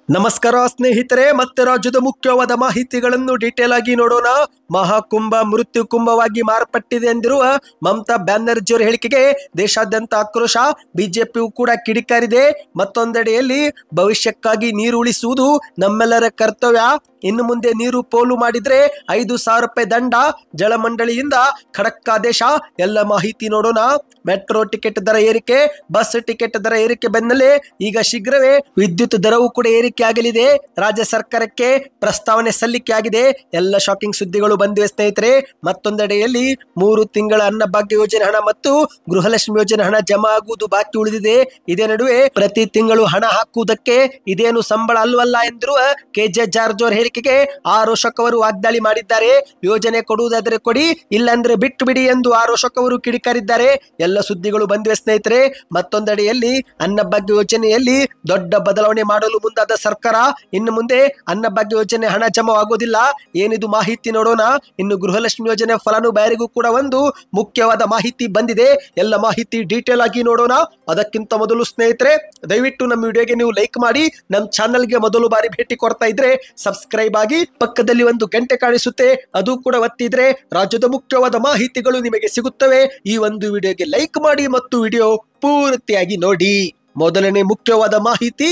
ನಮಸ್ಕಾರ ಸ್ನೇಹಿತರೆ, ಮತ್ತೆ ರಾಜ್ಯದ ಮುಖ್ಯವಾದ ಮಾಹಿತಿಗಳನ್ನು ಡೀಟೇಲ್ ಆಗಿ ನೋಡೋಣ. ಮಹಾಕುಂಭ ಮೃತ್ಯು ಕುಂಭವಾಗಿ ಮಾರ್ಪಟ್ಟಿದೆ ಎಂದಿರುವ ಮಮತಾ ಬ್ಯಾನರ್ಜಿ ಅವರ ಹೇಳಿಕೆಗೆ ದೇಶಾದ್ಯಂತ ಆಕ್ರೋಶ. ಬಿಜೆಪಿಯು ಕೂಡ ಕಿಡಿಕಾರಿದೆ. ಮತ್ತೊಂದೆಡೆಯಲ್ಲಿ ಭವಿಷ್ಯಕ್ಕಾಗಿ ನೀರು ಉಳಿಸುವುದು ನಮ್ಮೆಲ್ಲರ ಕರ್ತವ್ಯ. ಇನ್ನು ಮುಂದೆ ನೀರು ಪೋಲು ಮಾಡಿದ್ರೆ 5,000 ರೂಪಾಯಿ ದಂಡ. ಜಲಮಂಡಳಿಯಿಂದ ಖಡಕ್ ಆದೇಶ. ಎಲ್ಲ ಮಾಹಿತಿ ನೋಡೋಣ. ಮೆಟ್ರೋ ಟಿಕೆಟ್ ದರ ಏರಿಕೆ, ಬಸ್ ಟಿಕೆಟ್ ದರ ಏರಿಕೆ ಬೆನ್ನಲ್ಲೇ ಈಗ ಶೀಘ್ರವೇ ವಿದ್ಯುತ್ ದರವೂ ಕೂಡ ಏರಿಕೆ ಆಗಲಿದೆ. ರಾಜ್ಯ ಸರ್ಕಾರಕ್ಕೆ ಪ್ರಸ್ತಾವನೆ ಸಲ್ಲಿಕೆ ಆಗಿದೆ. ಎಲ್ಲ ಶಾಕಿಂಗ್ ಸುದ್ದಿಗಳು ಬಂದಿವೆ ಸ್ನೇಹಿತರೆ. ಮತ್ತೊಂದೆಡೆಯಲ್ಲಿ 3 ತಿಂಗಳ ಅನ್ನಭಾಗ್ಯ ಯೋಜನೆ ಹಣ ಮತ್ತು ಗೃಹಲಕ್ಷ್ಮಿ ಯೋಜನೆ ಹಣ ಜಮಾ ಆಗುವುದು ಬಾಕಿ ಉಳಿದಿದೆ. ಇದೇ ನಡುವೆ ಪ್ರತಿ ತಿಂಗಳು ಹಣ ಹಾಕುವುದಕ್ಕೆ ಇದೇನು ಸಂಬಳ ಅಲ್ವಲ್ಲ ಎಂದಿರುವ ಕೆಜೆ ಜಾರ್ಜ್ ಅವರ ಹೇಳಿಕೆಗೆ ಆರೋಶಕ್ ಅವರು ವಾಗ್ದಾಳಿ ಮಾಡಿದ್ದಾರೆ. ಯೋಜನೆ ಕೊಡುವುದಾದರೆ ಕೊಡಿ, ಇಲ್ಲಾಂದ್ರೆ ಬಿಟ್ಟು ಬಿಡಿ ಎಂದು ಆರೋಶಕ್ ಅವರು ಕಿಡಿಕಾರಿದ್ದಾರೆ. ಎಲ್ಲ ಸುದ್ದಿಗಳು ಬಂದಿವೆ ಸ್ನೇಹಿತರೆ. ಮತ್ತೊಂದೆಡೆಯಲ್ಲಿ ಅನ್ನಭಾಗ್ಯ ಯೋಜನೆಯಲ್ಲಿ ದೊಡ್ಡ ಬದಲಾವಣೆ ಮಾಡಲು ಮುಂದಾದ ಸರ್ಕಾರ. ಇನ್ನು ಮುಂದೆ ಅನ್ನಭಾಗ್ಯ ಯೋಜನೆ ಹಣ ಜಮಾ ಆಗೋದಿಲ್ಲ. ಏನಿದು ಮಾಹಿತಿ ನೋಡೋಣ. ಇನ್ನು ಗೃಹಲಕ್ಷ್ಮಿ ಯೋಜನೆ ಫಲಾನುಭವಿಗೂ ಕೂಡ ಒಂದು ಮುಖ್ಯವಾದ ಮಾಹಿತಿ ಬಂದಿದೆ. ಎಲ್ಲ ಮಾಹಿತಿ ಡೀಟೇಲ್ ಆಗಿ ನೋಡೋಣ. ಅದಕ್ಕಿಂತ ಮೊದಲು ಸ್ನೇಹಿತರೆ, ದಯವಿಟ್ಟು ನಮ್ಮ ವಿಡಿಯೋಗೆ ನೀವು ಲೈಕ್ ಮಾಡಿ, ನಮ್ಮ ಚಾನಲ್ಗೆ ಮೊದಲು ಬಾರಿ ಭೇಟಿ ಕೊಡ್ತಾ ಇದ್ರೆ ಸಬ್ಸ್ಕ್ರೈಬ್ ಆಗಿ, ಪಕ್ಕದಲ್ಲಿ ಒಂದು ಗಂಟೆ ಕಾಣಿಸುತ್ತೆ ಅದು ಕೂಡ ಒತ್ತಿದ್ರೆ ರಾಜ್ಯದ ಮುಖ್ಯವಾದ ಮಾಹಿತಿಗಳು ನಿಮಗೆ ಸಿಗುತ್ತವೆ. ಈ ಒಂದು ವಿಡಿಯೋಗೆ ಲೈಕ್ ಮಾಡಿ ಮತ್ತು ವಿಡಿಯೋ ಪೂರ್ತಿಯಾಗಿ ನೋಡಿ. ಮೊದಲನೇ ಮುಖ್ಯವಾದ ಮಾಹಿತಿ,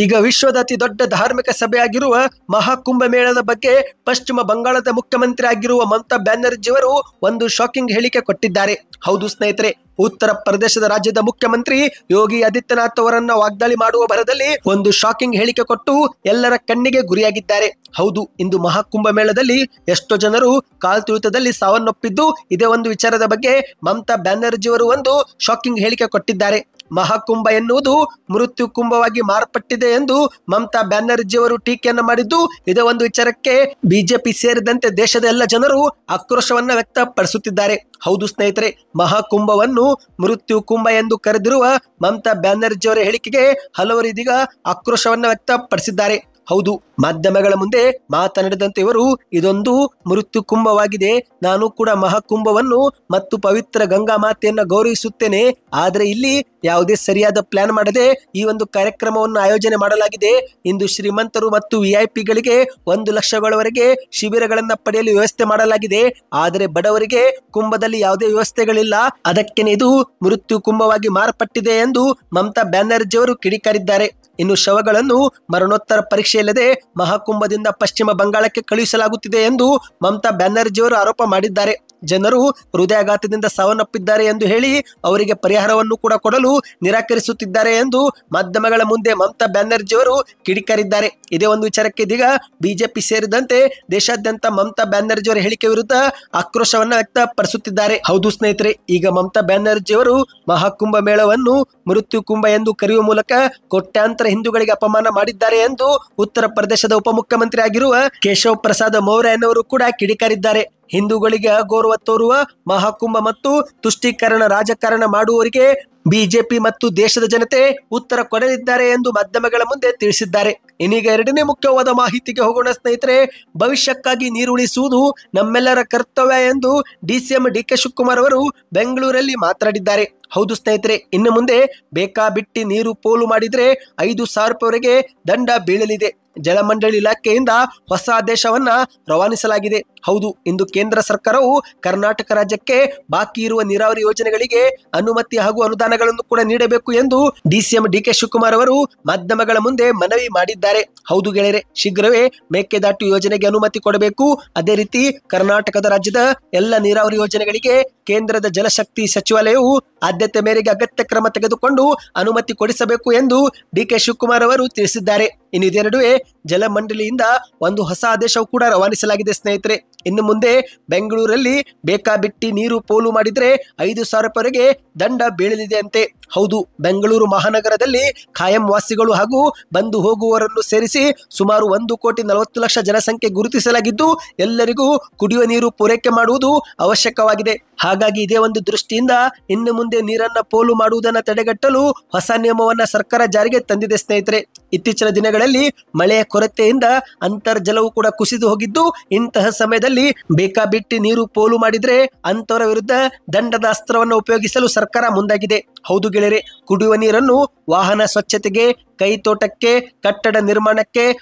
ಈಗ ವಿಶ್ವದ ಅತಿ ದೊಡ್ಡ ಧಾರ್ಮಿಕ ಸಭೆಯಾಗಿರುವ ಮಹಾಕುಂಭ ಮೇಳದ ಬಗ್ಗೆ ಪಶ್ಚಿಮ ಬಂಗಾಳದ ಮುಖ್ಯಮಂತ್ರಿ ಆಗಿರುವ ಮಮತಾ ಬ್ಯಾನರ್ಜಿ ಅವರು ಒಂದು ಶಾಕಿಂಗ್ ಹೇಳಿಕೆ ಕೊಟ್ಟಿದ್ದಾರೆ. ಹೌದು ಸ್ನೇಹಿತರೆ, ಉತ್ತರ ಪ್ರದೇಶದ ರಾಜ್ಯದ ಮುಖ್ಯಮಂತ್ರಿ ಯೋಗಿ ಆದಿತ್ಯನಾಥ್ ಅವರನ್ನ ವಾಗ್ದಾಳಿ ಮಾಡುವ ಭರದಲ್ಲಿ ಒಂದು ಶಾಕಿಂಗ್ ಹೇಳಿಕೆ ಕೊಟ್ಟು ಎಲ್ಲರ ಕಣ್ಣಿಗೆ ಗುರಿಯಾಗಿದ್ದಾರೆ. ಹೌದು, ಇಂದು ಮಹಾಕುಂಭ ಮೇಳದಲ್ಲಿ ಎಷ್ಟೋ ಜನರು ಕಾಲ್ತುಳಿತದಲ್ಲಿ ಸಾವನ್ನಪ್ಪಿದ್ದು ಇದೇ ಒಂದು ವಿಚಾರದ ಬಗ್ಗೆ ಮಮತಾ ಬ್ಯಾನರ್ಜಿ ಅವರು ಒಂದು ಶಾಕಿಂಗ್ ಹೇಳಿಕೆ ಕೊಟ್ಟಿದ್ದಾರೆ. ಮಹಾಕುಂಭ ಎನ್ನುವುದು ಮೃತ್ಯು ಕುಂಭವಾಗಿ ಮಾರ್ಪಟ್ಟಿದೆ ಎಂದು ಮಮತಾ ಬ್ಯಾನರ್ಜಿ ಅವರು ಟೀಕೆಯನ್ನು ಮಾಡಿದ್ದು ಇದೇ ಒಂದು ವಿಚಾರಕ್ಕೆ ಬಿಜೆಪಿ ಸೇರಿದಂತೆ ದೇಶದ ಎಲ್ಲ ಜನರು ಆಕ್ರೋಶವನ್ನ ವ್ಯಕ್ತಪಡಿಸುತ್ತಿದ್ದಾರೆ. ಹೌದು ಸ್ನೇಹಿತರೆ, ಮಹಾಕುಂಭವನ್ನು ಮೃತ್ಯು ಕುಂಭ ಎಂದು ಕರೆದಿರುವ ಮಮತಾ ಬ್ಯಾನರ್ಜಿ ಅವರ ಹೇಳಿಕೆಗೆ ಹಲವರು ಇದೀಗ ಆಕ್ರೋಶವನ್ನ ವ್ಯಕ್ತಪಡಿಸಿದ್ದಾರೆ. ಹೌದು, ಮಾಧ್ಯಮಗಳ ಮುಂದೆ ಮಾತನಾಡಿದಂತೆ ಇವರು, ಇದೊಂದು ಮೃತ್ಯು ಕುಂಭವಾಗಿದೆ. ನಾನು ಕೂಡ ಮಹಾಕುಂಭವನ್ನು ಮತ್ತು ಪವಿತ್ರ ಗಂಗಾ ಮಾತೆಯನ್ನ ಗೌರವಿಸುತ್ತೇನೆ. ಆದರೆ ಇಲ್ಲಿ ಯಾವುದೇ ಸರಿಯಾದ ಪ್ಲಾನ್ ಮಾಡದೆ ಈ ಒಂದು ಕಾರ್ಯಕ್ರಮವನ್ನು ಆಯೋಜನೆ ಮಾಡಲಾಗಿದೆ. ಇಂದು ಶ್ರೀಮಂತರು ಮತ್ತು ವಿಐಪಿಗಳಿಗೆ 1 ಲಕ್ಷಗಳವರೆಗೆ ಶಿಬಿರಗಳನ್ನ ಪಡೆಯಲು ವ್ಯವಸ್ಥೆ ಮಾಡಲಾಗಿದೆ. ಆದರೆ ಬಡವರಿಗೆ ಕುಂಭದಲ್ಲಿ ಯಾವುದೇ ವ್ಯವಸ್ಥೆಗಳಿಲ್ಲ. ಅದಕ್ಕೇನೆ ಇದು ಮೃತ್ಯು ಕುಂಭವಾಗಿ ಮಾರ್ಪಟ್ಟಿದೆ ಎಂದು ಮಮತಾ ಬ್ಯಾನರ್ಜಿ ಅವರು ಕಿಡಿಕಾರಿದ್ದಾರೆ. ಇನ್ನು ಶವಗಳನ್ನು ಮರಣೋತ್ತರ ಪರೀಕ್ಷೆ ಇಲ್ಲದೆ ಮಹಾಕುಂಭದಿಂದ ಪಶ್ಚಿಮ ಬಂಗಾಳಕ್ಕೆ ಕಳುಹಿಸಲಾಗುತ್ತಿದೆ ಎಂದು ಮಮತಾ ಬ್ಯಾನರ್ಜಿ ಅವರು ಆರೋಪ ಮಾಡಿದ್ದಾರೆ. ಜನರು ಹೃದಯಾಘಾತದಿಂದ ಸಾವನ್ನಪ್ಪಿದ್ದಾರೆ ಎಂದು ಹೇಳಿ ಅವರಿಗೆ ಪರಿಹಾರವನ್ನು ಕೂಡ ಕೊಡಲು ನಿರಾಕರಿಸುತ್ತಿದ್ದಾರೆ ಎಂದು ಮಾಧ್ಯಮಗಳ ಮುಂದೆ ಮಮತಾ ಬ್ಯಾನರ್ಜಿ ಅವರು ಕಿಡಿಕಾರಿದ್ದಾರೆ. ಇದೇ ಒಂದು ವಿಚಾರಕ್ಕೆ ಇದೀಗ ಬಿಜೆಪಿ ಸೇರಿದಂತೆ ದೇಶಾದ್ಯಂತ ಮಮತಾ ಬ್ಯಾನರ್ಜಿ ಅವರ ಹೇಳಿಕೆ ವಿರುದ್ಧ ಆಕ್ರೋಶವನ್ನ ವ್ಯಕ್ತಪಡಿಸುತ್ತಿದ್ದಾರೆ. ಹೌದು ಸ್ನೇಹಿತರೆ, ಈಗ ಮಮತಾ ಬ್ಯಾನರ್ಜಿ ಅವರು ಮಹಾಕುಂಭ ಮೇಳವನ್ನು ಮೃತ್ಯು ಕುಂಭ ಎಂದು ಕರೆಯುವ ಮೂಲಕ ಕೋಟ್ಯಾಂತರ ಹಿಂದೂಗಳಿಗೆ ಅಪಮಾನ ಮಾಡಿದ್ದಾರೆ ಎಂದು ಉತ್ತರ ಪ್ರದೇಶದ ಉಪಮುಖ್ಯಮಂತ್ರಿ ಆಗಿರುವ ಕೇಶವ್ ಪ್ರಸಾದ್ ಮೌರ್ಯ ಎನ್ನುವರು ಕೂಡ ಕಿಡಿಕಾರಿದ್ದಾರೆ. ಹಿಂದೂಗಳಿಗೆ ಅಗೌರವ ತೋರುವ ಮಹಾಕುಂಭ ಮತ್ತು ತುಷ್ಟೀಕರಣ ರಾಜಕಾರಣ ಮಾಡುವವರಿಗೆ ಬಿಜೆಪಿ ಮತ್ತು ದೇಶದ ಜನತೆ ಉತ್ತರ ಕೊಡಲಿದ್ದಾರೆ ಎಂದು ಮಾಧ್ಯಮಗಳ ಮುಂದೆ ತಿಳಿಸಿದ್ದಾರೆ. ಇನ್ನೀಗ ಎರಡನೇ ಮುಖ್ಯವಾದ ಮಾಹಿತಿಗೆ ಹೋಗೋಣ ಸ್ನೇಹಿತರೆ. ಭವಿಷ್ಯಕ್ಕಾಗಿ ನೀರು ಉಳಿಸುವುದು ನಮ್ಮೆಲ್ಲರ ಕರ್ತವ್ಯ ಎಂದು ಡಿಸಿಎಂ ಡಿಕೆ ಶಿವಕುಮಾರ್ ಅವರು ಬೆಂಗಳೂರಲ್ಲಿ ಮಾತನಾಡಿದ್ದಾರೆ. ಹೌದು ಸ್ನೇಹಿತರೆ, ಇನ್ನು ಮುಂದೆ ಬೇಕಾಬಿಟ್ಟಿ ನೀರು ಪೋಲು ಮಾಡಿದ್ರೆ 5,000 ರೂಪಾಯಿವರೆಗೆ ದಂಡ ಬೀಳಲಿದೆ. ಜಲಮಂಡಳಿ ಇಲಾಖೆಯಿಂದ ಹೊಸ ಆದೇಶವನ್ನ ರವಾನಿಸಲಾಗಿದೆ. ಹೌದು, ಇಂದು ಕೇಂದ್ರ ಸರ್ಕಾರವು ಕರ್ನಾಟಕ ರಾಜ್ಯಕ್ಕೆ ಬಾಕಿ ಇರುವ ನೀರಾವರಿ ಯೋಜನೆಗಳಿಗೆ ಅನುಮತಿ ಹಾಗೂ ಅನುದಾನಗಳನ್ನು ಕೂಡ ನೀಡಬೇಕು ಎಂದು ಡಿಸಿಎಂ ಡಿಕೆ ಶಿವಕುಮಾರ್ ಅವರು ಮಾಧ್ಯಮಗಳ ಮುಂದೆ ಮನವಿ ಮಾಡಿದ್ದಾರೆ. ಹೌದು ಗೆಳೆಯರೆ, ಶೀಘ್ರವೇ ಮೇಕೆದಾಟು ಯೋಜನೆಗೆ ಅನುಮತಿ ಕೊಡಬೇಕು. ಅದೇ ರೀತಿ ಕರ್ನಾಟಕದ ರಾಜ್ಯದ ಎಲ್ಲ ನೀರಾವರಿ ಯೋಜನೆಗಳಿಗೆ ಕೇಂದ್ರದ ಜಲಶಕ್ತಿ ಸಚಿವಾಲಯವು ಆದ್ಯತೆ ಮೇರೆಗೆ ಅಗತ್ಯ ಕ್ರಮ ತೆಗೆದುಕೊಂಡು ಅನುಮತಿ ಕೊಡಿಸಬೇಕು ಎಂದು ಡಿಕೆ ಶಿವಕುಮಾರ್ ಅವರು ತಿಳಿಸಿದ್ದಾರೆ. ಇನ್ನು ಇದೇ ನಡುವೆ ಜಲಮಂಡಳಿಯಿಂದ ಒಂದು ಹೊಸ ಆದೇಶವು ಕೂಡ ರವಾನಿಸಲಾಗಿದೆ ಸ್ನೇಹಿತರೆ. ಇನ್ನು ಮುಂದೆ ಬೆಂಗಳೂರಲ್ಲಿ ಬೇಕಾಬಿಟ್ಟಿ ನೀರು ಪೋಲು ಮಾಡಿದ್ರೆ 5,000 ರೂಪಾಯಿವರೆಗೆ ದಂಡ ಬೀಳಲಿದೆ ಅಂತೆ. ಹೌದು, ಬೆಂಗಳೂರು ಮಹಾನಗರದಲ್ಲಿ ಖಾಯಂ ವಾಸಿಗಳು ಹಾಗೂ ಬಂದು ಹೋಗುವವರನ್ನು ಸೇರಿಸಿ ಸುಮಾರು 1,40,00,000 ಜನಸಂಖ್ಯೆ ಗುರುತಿಸಲಾಗಿದ್ದು ಎಲ್ಲರಿಗೂ ಕುಡಿಯುವ ನೀರು ಪೂರೈಕೆ ಮಾಡುವುದು ಅವಶ್ಯಕವಾಗಿದೆ. ಹಾಗಾಗಿ ಇದೇ ಒಂದು ದೃಷ್ಟಿಯಿಂದ ಇನ್ನು ಮುಂದೆ ನೀರನ್ನ ಪೋಲು ಮಾಡುವುದನ್ನು ತಡೆಗಟ್ಟಲು ಹೊಸ ನಿಯಮವನ್ನ ಸರ್ಕಾರ ಜಾರಿಗೆ ತಂದಿದೆ ಸ್ನೇಹಿತರೆ. ಇತ್ತೀಚಿನ ದಿನಗಳಲ್ಲಿ ಮಳೆಯ ಕೊರತೆಯಿಂದ ಅಂತರ್ಜಲವು ಕೂಡ ಕುಸಿದು ಹೋಗಿದ್ದು, ಇಂತಹ ಸಮಯದಲ್ಲಿ ಬೇಕಾಬಿಟ್ಟಿ ನೀರು ಪೋಲು ಮಾಡಿದ್ರೆ ಅಂತವರ ವಿರುದ್ಧ ದಂಡದ ಅಸ್ತ್ರವನ್ನು ಉಪಯೋಗಿಸಲು ಸರ್ಕಾರ ಮುಂದಾಗಿದೆ. ಹೌದು ಗೆಳೆಯರೆ, ಕುಡಿಯುವ ನೀರನ್ನು ವಾಹನ ಸ್ವಚ್ಛತೆಗೆ, ಕೈತೋಟಕ್ಕೆ, ಕಟ್ಟಡ ನಿರ್ಮಾಣಕ್ಕೆ,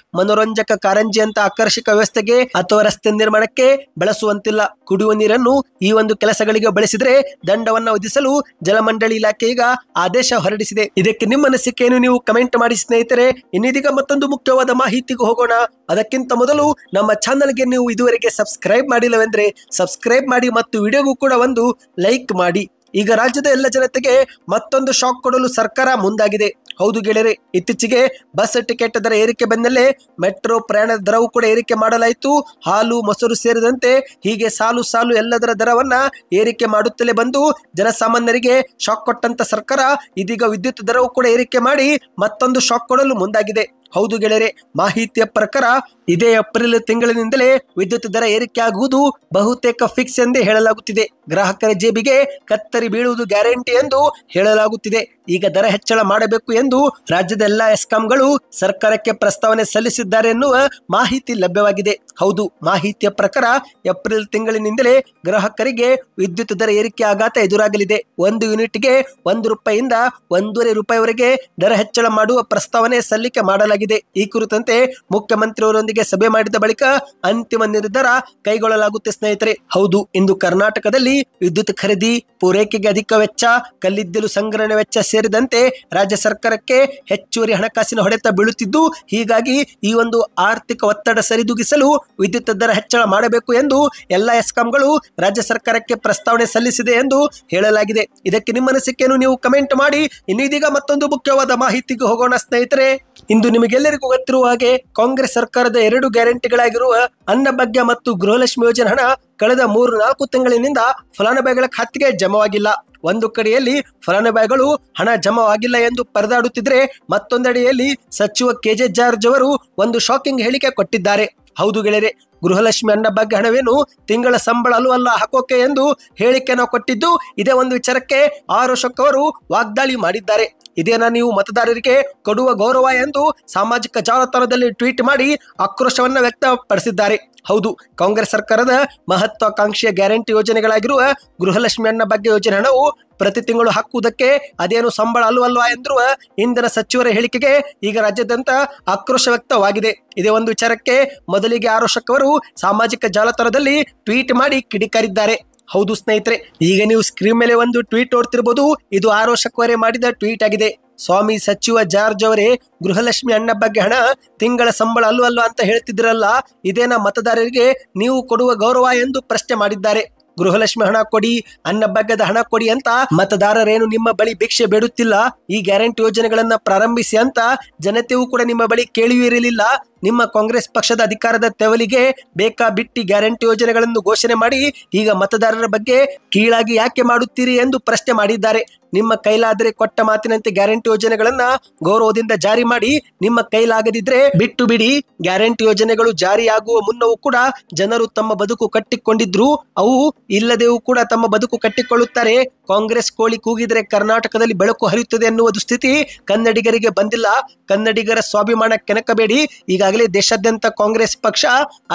ಮನೋರಂಜಕ ಕಾರಂಜಿ ಅಂತ ಆಕರ್ಷಕ ವ್ಯವಸ್ಥೆಗೆ ಅಥವಾ ರಸ್ತೆ ನಿರ್ಮಾಣಕ್ಕೆ ಬಳಸುವಂತಿಲ್ಲ. ಕುಡಿಯುವ ನೀರನ್ನು ಈ ಒಂದು ಕೆಲಸಗಳಿಗೆ ಬಳಸಿದ್ರೆ ದಂಡವನ್ನ ವಿಧಿಸಲು ಜಲಮಂಡಳಿ ಇಲಾಖೆ ಈಗ ಆದೇಶ ಹೊರಡಿಸಿದೆ. ಇದಕ್ಕೆ ನಿಮ್ಮ ಅನಿಸಿಕೆಯನ್ನು ನೀವು ಕಮೆಂಟ್ ಮಾಡಿ ಸ್ನೇಹಿತರೆ. ಇನ್ನೀಗ ಮತ್ತೊಂದು ಮುಖ್ಯವಾದ ಮಾಹಿತಿಗೆ ಹೋಗೋಣ. ಅದಕ್ಕಿಂತ ಮೊದಲು ನಮ್ಮ ಚಾನಲ್ಗೆ ನೀವು ಇದುವರೆಗೆ ಸಬ್ಸ್ಕ್ರೈಬ್ ಮಾಡಿಲ್ಲವೆಂದ್ರೆ ಸಬ್ಸ್ಕ್ರೈಬ್ ಮಾಡಿ ಮತ್ತು ವಿಡಿಯೋಗೂ ಕೂಡ ಒಂದು ಲೈಕ್ ಮಾಡಿ. ಈಗ ರಾಜ್ಯದ ಎಲ್ಲ ಜನತೆಗೆ ಮತ್ತೊಂದು ಶಾಕ್ ಕೊಡಲು ಸರ್ಕಾರ ಮುಂದಾಗಿದೆ. ಹೌದು ಗೆಳೆಯರೆ, ಇತ್ತೀಚೆಗೆ ಬಸ್ ಟಿಕೆಟ್ ದರ ಏರಿಕೆ ಬೆನ್ನಲ್ಲೇ ಮೆಟ್ರೋ ಪ್ರಯಾಣದ ದರವೂ ಕೂಡ ಏರಿಕೆ ಮಾಡಲಾಯಿತು. ಹಾಲು, ಮೊಸರು ಸೇರಿದಂತೆ ಹೀಗೆ ಸಾಲು ಸಾಲು ಎಲ್ಲದರ ದರವನ್ನ ಏರಿಕೆ ಮಾಡುತ್ತಲೇ ಬಂದು ಜನಸಾಮಾನ್ಯರಿಗೆ ಶಾಕ್ ಕೊಟ್ಟಂತ ಸರ್ಕಾರ ಇದೀಗ ವಿದ್ಯುತ್ ದರವೂ ಕೂಡ ಏರಿಕೆ ಮಾಡಿ ಮತ್ತೊಂದು ಶಾಕ್ ಕೊಡಲು ಮುಂದಾಗಿದೆ. ಹೌದು ಗೆಳೆಯರೆ, ಮಾಹಿತಿಯ ಪ್ರಕಾರ ಇದೇ ಏಪ್ರಿಲ್ ತಿಂಗಳಿನಿಂದಲೇ ವಿದ್ಯುತ್ ದರ ಏರಿಕೆ ಆಗುವುದು ಬಹುತೇಕ ಫಿಕ್ಸ್ ಎಂದೇ ಹೇಳಲಾಗುತ್ತಿದೆ. ಗ್ರಾಹಕರ ಜೇಬಿಗೆ ಕತ್ತರಿ ಬೀಳುವುದು ಗ್ಯಾರಂಟಿ ಎಂದು ಹೇಳಲಾಗುತ್ತಿದೆ. ಈಗ ದರ ಹೆಚ್ಚಳ ಮಾಡಬೇಕು ಎಂದು ರಾಜ್ಯದ ಎಲ್ಲಾ ಎಸ್ಕಾಂಗಳು ಸರ್ಕಾರಕ್ಕೆ ಪ್ರಸ್ತಾವನೆ ಸಲ್ಲಿಸಿದ್ದಾರೆ ಎನ್ನುವ ಮಾಹಿತಿ ಲಭ್ಯವಾಗಿದೆ. ಹೌದು, ಮಾಹಿತಿಯ ಪ್ರಕಾರ ಏಪ್ರಿಲ್ ತಿಂಗಳಿನಿಂದಲೇ ಗ್ರಾಹಕರಿಗೆ ವಿದ್ಯುತ್ ದರ ಏರಿಕೆ ಆಘಾತ ಎದುರಾಗಲಿದೆ. 1 ಯೂನಿಟ್ಗೆ ₹1 1.5 ದರ ಹೆಚ್ಚಳ ಮಾಡುವ ಪ್ರಸ್ತಾವನೆ ಸಲ್ಲಿಕೆ ಮಾಡಲಾಗಿದೆ. ಈ ಕುರಿತಂತೆ ಮುಖ್ಯಮಂತ್ರಿಯವರೊಂದಿಗೆ ಸಭೆ ಮಾಡಿದ ಬಳಿಕ ಅಂತಿಮ ನಿರ್ಧಾರ ಕೈಗೊಳ್ಳಲಾಗುತ್ತೆ ಸ್ನೇಹಿತರೆ. ಹೌದು, ಇಂದು ಕರ್ನಾಟಕದಲ್ಲಿ ವಿದ್ಯುತ್ ಖರೀದಿ, ಪೂರೈಕೆಗೆ ಅಧಿಕ ವೆಚ್ಚ, ಕಲ್ಲಿದ್ದಲು ಸಂಗ್ರಹಣೆ ವೆಚ್ಚ ಸೇರಿದಂತೆ ರಾಜ್ಯ ಸರ್ಕಾರಕ್ಕೆ ಹೆಚ್ಚುವರಿ ಹಣಕಾಸಿನ ಹೊಡೆತ ಬೀಳುತ್ತಿದ್ದು, ಹೀಗಾಗಿ ಈ ಒಂದು ಆರ್ಥಿಕ ಒತ್ತಡ ಸರಿದೂಗಿಸಲು ವಿದ್ಯುತ್ ದರ ಹೆಚ್ಚಳ ಮಾಡಬೇಕು ಎಂದು ಎಲ್ಲ ಎಸ್ಕಾಂಗಳು ರಾಜ್ಯ ಸರ್ಕಾರಕ್ಕೆ ಪ್ರಸ್ತಾವನೆ ಸಲ್ಲಿಸಿದೆ ಎಂದು ಹೇಳಲಾಗಿದೆ. ಇದಕ್ಕೆ ನಿಮ್ಮ ಅನಿಸಿಕೆಯನ್ನು ನೀವು ಕಮೆಂಟ್ ಮಾಡಿ. ಇನ್ನೀಗ ಮತ್ತೊಂದು ಮುಖ್ಯವಾದ ಮಾಹಿತಿಗೆ ಹೋಗೋಣ ಸ್ನೇಹಿತರೆ. ಇಂದು ನಿಮಗೆಲ್ಲರಿಗೂ ಗೊತ್ತಿರುವ ಹಾಗೆ ಕಾಂಗ್ರೆಸ್ ಸರ್ಕಾರದ 2 ಗ್ಯಾರಂಟಿಗಳಾಗಿರುವ ಅನ್ನಭಾಗ್ಯ ಮತ್ತು ಗೃಹಲಕ್ಷ್ಮಿ ಯೋಜನೆ ಹಣ ಕಳೆದ 3-4 ತಿಂಗಳಿನಿಂದ ಫಲಾನುಭವಿಗಳ ಖಾತೆಗೆ ಜಮವಾಗಿಲ್ಲ. ಒಂದು ಕಡೆಯಲ್ಲಿ ಫಲಾನುಭವಿಗಳು ಹಣ ಜಮವಾಗಿಲ್ಲ ಎಂದು ಪರದಾಡುತ್ತಿದ್ರೆ, ಮತ್ತೊಂದೆಡೆಯಲ್ಲಿ ಸಚಿವ ಕೆಜೆ ಜಾರ್ಜ್ ಅವರು ಒಂದು ಶಾಕಿಂಗ್ ಹೇಳಿಕೆ ಕೊಟ್ಟಿದ್ದಾರೆ. ಹೌದು ಗೆಳೆಯರೆ, ಗೃಹಲಕ್ಷ್ಮಿ ಅನ್ನಭಾಗ್ಯ ಹಣವೇನು ತಿಂಗಳ ಸಂಬಳ ಅಲ್ಲ ಹಾಕೋಕೆ ಎಂದು ಹೇಳಿಕೆಯನ್ನು ಕೊಟ್ಟಿದ್ದು, ಇದೇ ಒಂದು ವಿಚಾರಕ್ಕೆ ಆರೋಶಕ್ ಅವರು ವಾಗ್ದಾಳಿ ಮಾಡಿದ್ದಾರೆ. ಇದೇನಾ ನೀವು ಮತದಾರರಿಗೆ ಕೊಡುವ ಗೌರವ ಎಂದು ಸಾಮಾಜಿಕ ಜಾಲತಾಣದಲ್ಲಿ ಟ್ವೀಟ್ ಮಾಡಿ ಆಕ್ರೋಶವನ್ನ ವ್ಯಕ್ತಪಡಿಸಿದ್ದಾರೆ. ಹೌದು, ಕಾಂಗ್ರೆಸ್ ಸರ್ಕಾರದ ಮಹತ್ವಾಕಾಂಕ್ಷೆಯ ಗ್ಯಾರಂಟಿ ಯೋಜನೆಗಳಾಗಿರುವ ಗೃಹಲಕ್ಷ್ಮಿ ಅನ್ನಭಾಗ್ಯ ಯೋಜನೆ ಹಣವು ಪ್ರತಿ ತಿಂಗಳು ಹಾಕುವುದಕ್ಕೆ ಅದೇನು ಸಂಬಳ ಅಲ್ವಲ್ವಾ ಎಂದಿರುವ ಇಂಧನ ಸಚಿವರ ಹೇಳಿಕೆಗೆ ಈಗ ರಾಜ್ಯಾದ್ಯಂತ ಆಕ್ರೋಶ ವ್ಯಕ್ತವಾಗಿದೆ. ಇದೇ ಒಂದು ವಿಚಾರಕ್ಕೆ ಮೊದಲಿಗೆ ಆರೋಶಕ್ ಅವರು ಸಾಮಾಜಿಕ ಜಾಲತಾಣದಲ್ಲಿ ಟ್ವೀಟ್ ಮಾಡಿ ಕಿಡಿಕಾರಿದ್ದಾರೆ. ಹೌದು ಸ್ನೇಹಿತರೆ, ಈಗ ನೀವು ಸ್ಕ್ರೀನ್ ಮೇಲೆ ಒಂದು ಟ್ವೀಟ್ ನೋಡ್ತಿರ್ಬೋದು. ಇದು ಆರೋಶಕ್ ಅವರೇ ಮಾಡಿದ ಟ್ವೀಟ್ ಆಗಿದೆ. ಸ್ವಾಮಿ ಸಚಿವ ಜಾರ್ಜ್ ಅವರೇ, ಗೃಹಲಕ್ಷ್ಮಿ ಅನ್ನಭಾಗ್ಯ ಹಣ ತಿಂಗಳ ಸಂಬಳ ಅಲ್ವಲ್ಲ ಅಂತ ಹೇಳ್ತಿದ್ರಲ್ಲ, ಇದೇನ ಮತದಾರರಿಗೆ ನೀವು ಕೊಡುವ ಗೌರವ ಎಂದು ಪ್ರಶ್ನೆ ಮಾಡಿದ್ದಾರೆ. ಗೃಹಲಕ್ಷ್ಮಿ ಹಣ ಕೊಡಿ, ಅನ್ನಭಾಗ್ಯದ ಹಣ ಕೊಡಿ ಅಂತ ಮತದಾರರೇನು ನಿಮ್ಮ ಬಳಿ ಭಿಕ್ಷೆ ಬೇಡುತ್ತಿಲ್ಲ. ಈ ಗ್ಯಾರಂಟಿ ಯೋಜನೆಗಳನ್ನ ಪ್ರಾರಂಭಿಸಿ ಅಂತ ಜನತೆಯೂ ಕೂಡ ನಿಮ್ಮ ಬಳಿ ಕೇಳಿಯೂ ಇರಲಿಲ್ಲ. ನಿಮ್ಮ ಕಾಂಗ್ರೆಸ್ ಪಕ್ಷದ ಅಧಿಕಾರದ ತೆವಲಿಗೆ ಬೇಕಾ ಬಿಟ್ಟಿ ಗ್ಯಾರಂಟಿ ಯೋಜನೆಗಳನ್ನು ಘೋಷಣೆ ಮಾಡಿ ಈಗ ಮತದಾರರ ಬಗ್ಗೆ ಕೀಳಾಗಿ ಯಾಕೆ ಮಾಡುತ್ತೀರಿ ಎಂದು ಪ್ರಶ್ನೆ ಮಾಡಿದ್ದಾರೆ. ನಿಮ್ಮ ಕೈಲಾದರೆ ಕೊಟ್ಟ ಮಾತಿನಂತೆ ಗ್ಯಾರಂಟಿ ಯೋಜನೆಗಳನ್ನ ಗೌರವದಿಂದ ಜಾರಿ ಮಾಡಿ, ನಿಮ್ಮ ಕೈಲಾಗದಿದ್ರೆ ಬಿಟ್ಟು ಬಿಡಿ. ಗ್ಯಾರಂಟಿ ಯೋಜನೆಗಳು ಜಾರಿಯಾಗುವ ಮುನ್ನವೂ ಕೂಡ ಜನರು ತಮ್ಮ ಬದುಕು ಕಟ್ಟಿಕೊಂಡಿದ್ರು, ಅವು ಇಲ್ಲದೆಯೂ ಕೂಡ ತಮ್ಮ ಬದುಕು ಕಟ್ಟಿಕೊಳ್ಳುತ್ತಾರೆ. ಕಾಂಗ್ರೆಸ್ ಕೋಳಿ ಕೂಗಿದ್ರೆ ಕರ್ನಾಟಕದಲ್ಲಿ ಬೆಳಕು ಹರಿಯುತ್ತದೆ ಎನ್ನುವುದು ಸ್ಥಿತಿ ಕನ್ನಡಿಗರಿಗೆ ಬಂದಿಲ್ಲ. ಕನ್ನಡಿಗರ ಸ್ವಾಭಿಮಾನ ಕೆಣಕಬೇಡಿ. ಈಗಾಗಲೇ ದೇಶಾದ್ಯಂತ ಕಾಂಗ್ರೆಸ್ ಪಕ್ಷ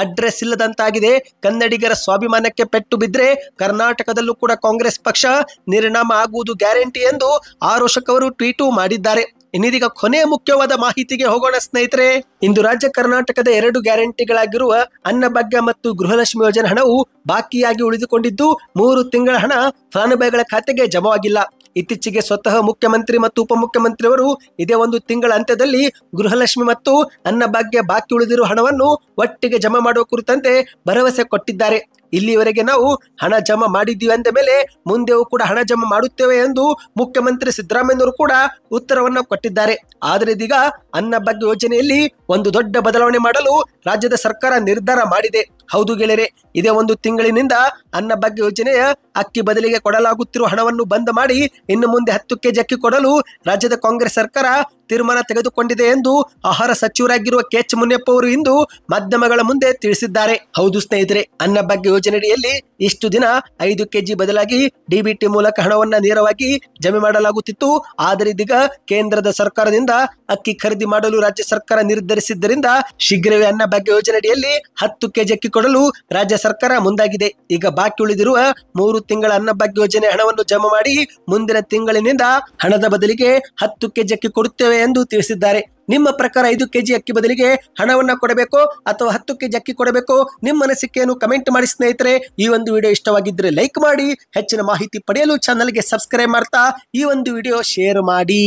ಅಡ್ರೆಸ್ ಇಲ್ಲದಂತಾಗಿದೆ. ಕನ್ನಡಿಗರ ಸ್ವಾಭಿಮಾನಕ್ಕೆ ಪೆಟ್ಟು ಬಿದ್ರೆ ಕರ್ನಾಟಕದಲ್ಲೂ ಕೂಡ ಕಾಂಗ್ರೆಸ್ ಪಕ್ಷ ನಿರ್ನಾಮ ಆಗುವುದು ಗ್ಯಾರಂಟಿ ಎಂದು ಆರೋಶಕ್ ಅವರು ಟ್ವೀಟು ಮಾಡಿದ್ದಾರೆ. ಇನ್ನೀಗ ಕೊನೆಯ ಮುಖ್ಯವಾದ ಮಾಹಿತಿಗೆ ಹೋಗೋಣ ಸ್ನೇಹಿತರೆ. ಇಂದು ರಾಜ್ಯ ಕರ್ನಾಟಕದ 2 ಗ್ಯಾರಂಟಿಗಳಾಗಿರುವ ಅನ್ನಭಾಗ್ಯ ಮತ್ತು ಗೃಹಲಕ್ಷ್ಮಿ ಯೋಜನೆ ಹಣವು ಬಾಕಿಯಾಗಿ ಉಳಿದುಕೊಂಡಿದ್ದು, 3 ತಿಂಗಳ ಹಣ ಫಲಾನುಭವಿಗಳ ಖಾತೆಗೆ ಜಮವಾಗಿಲ್ಲ. ಇತ್ತೀಚೆಗೆ ಸ್ವತಃ ಮುಖ್ಯಮಂತ್ರಿ ಮತ್ತು ಉಪಮುಖ್ಯಮಂತ್ರಿಯವರು ಇದೇ ಒಂದು ತಿಂಗಳ ಅಂತ್ಯದಲ್ಲಿ ಗೃಹಲಕ್ಷ್ಮಿ ಮತ್ತು ಅನ್ನಭಾಗ್ಯ ಬಾಕಿ ಉಳಿದಿರುವ ಹಣವನ್ನು ಒಟ್ಟಿಗೆ ಜಮಾ ಮಾಡುವ ಕುರಿತಂತೆ ಭರವಸೆ ಕೊಟ್ಟಿದ್ದಾರೆ. ಇಲ್ಲಿಯವರೆಗೆ ನಾವು ಹಣ ಜಮಾ ಮಾಡಿದ್ದೀವಿ ಅಂದ ಮೇಲೆ ಮುಂದೆಯೂ ಕೂಡ ಹಣ ಜಮಾ ಮಾಡುತ್ತೇವೆ ಎಂದು ಮುಖ್ಯಮಂತ್ರಿ ಸಿದ್ದರಾಮಯ್ಯನವರು ಕೂಡ ಉತ್ತರವನ್ನ ಕೊಟ್ಟಿದ್ದಾರೆ. ಆದರೆ ಇದೀಗ ಅನ್ನಭಾಗ್ಯ ಯೋಜನೆಯಲ್ಲಿ ಒಂದು ದೊಡ್ಡ ಬದಲಾವಣೆ ಮಾಡಲು ರಾಜ್ಯದ ಸರ್ಕಾರ ನಿರ್ಧಾರ ಮಾಡಿದೆ. ಹೌದು ಗೆಳೆಯರೆ, ಇದೇ ಒಂದು ತಿಂಗಳಿನಿಂದ ಅನ್ನಭಾಗ್ಯ ಯೋಜನೆಯ ಅಕ್ಕಿ ಬದಲಿಗೆ ಕೊಡಲಾಗುತ್ತಿರುವ ಹಣವನ್ನು ಬಂದ್ ಮಾಡಿ ಇನ್ನು ಮುಂದೆ 10 ಕೆಜಿ ಅಕ್ಕಿ ಕೊಡಲು ರಾಜ್ಯದ ಕಾಂಗ್ರೆಸ್ ಸರ್ಕಾರ ತೀರ್ಮಾನ ತೆಗೆದುಕೊಂಡಿದೆ ಎಂದು ಆಹಾರ ಸಚಿವರಾಗಿರುವ ಕೆಎಚ್ ಮುನಿಯಪ್ಪ ಅವರು ಇಂದು ಮಾಧ್ಯಮಗಳ ಮುಂದೆ ತಿಳಿಸಿದ್ದಾರೆ. ಹೌದು ಸ್ನೇಹಿತರೆ, ಅನ್ನಭಾಗ್ಯ ಯೋಜನೆಯಡಿಯಲ್ಲಿ ಇಷ್ಟು ದಿನ 5 ಕೆಜಿ ಬದಲಾಗಿ ಡಿಬಿಟಿ ಮೂಲಕ ಹಣವನ್ನ ನೇರವಾಗಿ ಜಮೆ ಮಾಡಲಾಗುತ್ತಿತ್ತು. ಆದರೆ ಇದೀಗ ಕೇಂದ್ರದ ಸರ್ಕಾರದಿಂದ ಅಕ್ಕಿ ಖರೀದಿ ಮಾಡಲು ರಾಜ್ಯ ಸರ್ಕಾರ ನಿರ್ಧರಿಸಿದ್ದರಿಂದ ಶೀಘ್ರವೇ ಅನ್ನಭಾಗ್ಯ ಯೋಜನೆಯಡಿಯಲ್ಲಿ 10 ಕೆಜಿ ಅಕ್ಕಿ ಕೊಡಲು ರಾಜ್ಯ ಸರ್ಕಾರ ಮುಂದಾಗಿದೆ. ಈಗ ಬಾಕಿ ಉಳಿದಿರುವ 3 ತಿಂಗಳ ಅನ್ನಭಾಗ್ಯ ಯೋಜನೆ ಹಣವನ್ನು ಜಮಾ ಮಾಡಿ ಮುಂದಿನ ತಿಂಗಳಿನಿಂದ ಹಣದ ಬದಲಿಗೆ 10 ಕೆಜಿ ಅಕ್ಕಿ ಕೊಡುತ್ತೇವೆ ಎಂದು ತಿಳಿಸಿದ್ದಾರೆ. ನಿಮ್ಮ ಪ್ರಕಾರ 5 ಕೆಜಿ ಅಕ್ಕಿ ಬದಲಿಗೆ ಹಣವನ್ನ ಕೊಡಬೇಕು ಅಥವಾ 10 ಕೆಜಿ ಅಕ್ಕಿ ಕೊಡಬೇಕು? ನಿಮ್ಮ ಅನಿಸಿಕೆಯನ್ನು ಕಮೆಂಟ್ ಮಾಡಿ ಸ್ನೇಹಿತರೆ. ಈ ಒಂದು ವಿಡಿಯೋ ಇಷ್ಟವಾಗಿದ್ದರೆ ಲೈಕ್ ಮಾಡಿ, ಹೆಚ್ಚಿನ ಮಾಹಿತಿ ಪಡೆಯಲು ಚಾನಲ್ಗೆ ಸಬ್ಸ್ಕ್ರೈಬ್ ಮಾಡ್ತಾ ಈ ಒಂದು ವಿಡಿಯೋ ಶೇರ್ ಮಾಡಿ.